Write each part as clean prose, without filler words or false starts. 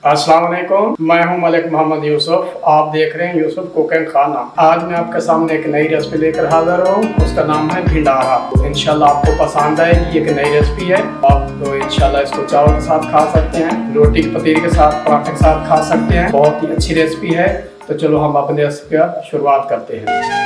अस्सलाम वालेकुम, मैं हूं मलिक मोहम्मद यूसुफ। आप देख रहे हैं यूसुफ कुक एंड खाना। आज मैं आपके सामने एक नई रेसिपी लेकर हाजिर हूं। उसका नाम है भिंडारा। इंशाल्लाह आपको पसंद आएगी। एक नई रेसिपी है। आप तो इंशाल्लाह इसको चावल के साथ खा सकते हैं, रोटी के पतीले के साथ, पराठे के साथ खा सकते हैं। बहुत ही अच्छी रेसिपी है। तो चलो हम अपनी रेसिपी का शुरुआत करते हैं।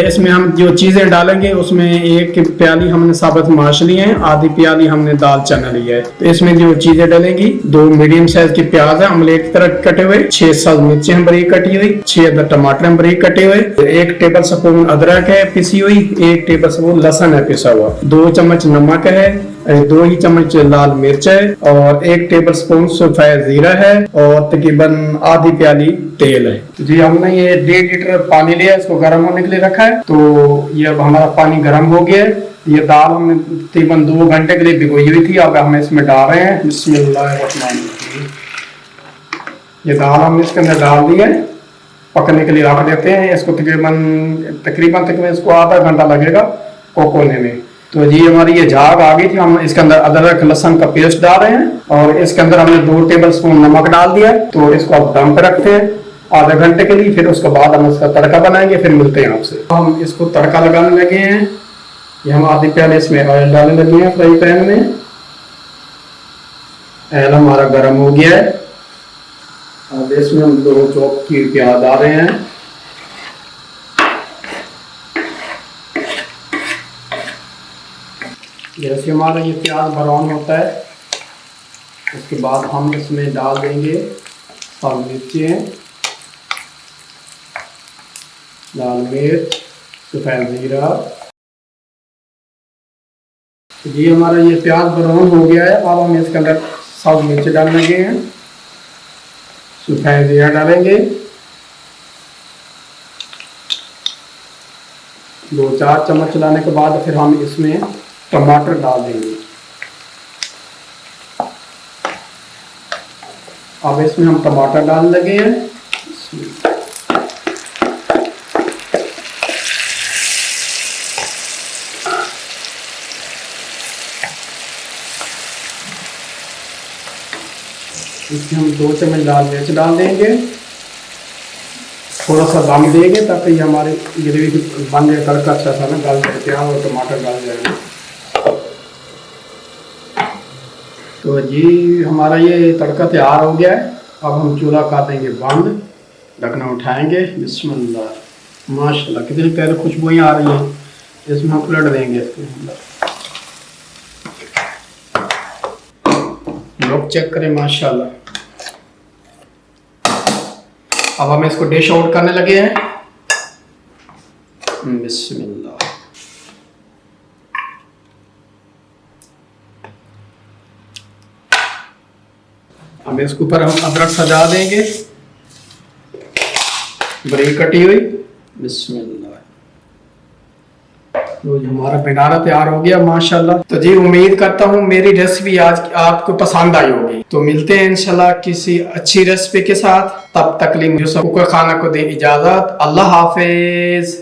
इसमें हम जो चीज़ें डालेंगे उसमें एक प्याली हमने साबुत माश लिए हैं, आधी प्याली हमने दाल चना लिया है। तो इसमें जो चीज़ें डलेंगी, 2 मीडियम साइज की प्याज है अमलेट की तरह कटे हुए, 6-7 मिर्चें हैं बरीक कटी हुई, 6 अदर टमाटर हैं बरीक कटे हुए, 1 टेबल स्पून अदरक है पिसी हुई, 1 टेबल स्पून लहसुन है पिसा हुआ, 2 चम्मच नमक है, 2 ही चम्मच लाल मिर्च है और 1 टेबल स्पून सफेद जीरा है और तकरीबन आधी प्याली तेल है। तो जी हमने ये 1.5 लीटर पानी लिया, इसको गर्म होने के लिए रखा है। तो ये अब हमारा पानी गर्म हो गया है। ये दाल हमने तकरीबन 2 घंटे के लिए भिगोई हुई थी। अब हम इसमें डाल रहे हैं। बिस्मिल्लाहिर्रहमानिर्रहीम। ये दाल हमने इसके अंदर डाल दी है, पकने के लिए रख देते हैं। इसको तकरीबन इसको आधा घंटा लगेगा कुक होने में। तो जी हमारी ये झाग आ गई थी। हम इसके अंदर अदरक लहसुन का पेस्ट डाल रहे हैं और इसके अंदर हमने 2 टेबल स्पून नमक डाल दिया। तो इसको अब दम पे रखते हैं आधा घंटे के लिए। फिर उसके बाद हम इसका तड़का बनाएंगे, फिर मिलते हैं आपसे। तो हम इसको तड़का लगाने लगे हैं। ये हम आधी प्याले इसमें ऑयल डालने लगे हैं फ्राई पैन में। ऑयल हमारा गर्म हो गया है। अब इसमें हम 2 चॉप की प्याज डाल रहे हैं। जैसे हमारा ये प्याज ब्राउन होता है, उसके बाद हम इसमें डाल देंगे साबुत मिर्चें, लाल मिर्च, सफेद जीरा। जी हमारा ये प्याज ब्राउन हो गया है। अब हम इसके अंदर साबुत मिर्च डालने लगे हैं, सफेद जीरा डालेंगे, 2-4 चम्मच चलाने के बाद फिर हम इसमें टमाटर डाल देंगे। अब इसमें हम टमाटर डालने लगे हैं। इसमें हम 2 चम्मच लाल मिर्च डाल देंगे। थोड़ा सा दम देंगे ताकि हमारी ग्रेवी बन जाए, तड़का अच्छा सा ना गल जाए, प्याज और टमाटर डाल जाएंगे। तो जी हमारा ये तड़का तैयार हो गया है। अब हम चूल्हा कर देंगे बंद, ढकना उठाएंगे। बिस्मिल्लाह, माशाल्लाह कितनी प्यारी खुशबुएं आ रही हैं। इसमें हम उलट देंगे इसके अंदर। लोग चेक करें, माशाल्लाह। अब हम इसको डिश आउट करने लगे हैं। बिस्मिल्लाह। अब इसके ऊपर हम अदरक सजा देंगे बरीक कटी हुई। बिस्मिल्लाह। तो हमारा भिंडारा तैयार हो गया माशाल्लाह। तो जी उम्मीद करता हूँ मेरी रेसिपी आज आपको पसंद आई होगी। तो मिलते हैं इंशाल्लाह किसी अच्छी रेसिपी के साथ। तब तक यूसुफ कुक खाना को दे इजाजत। अल्लाह हाफिज।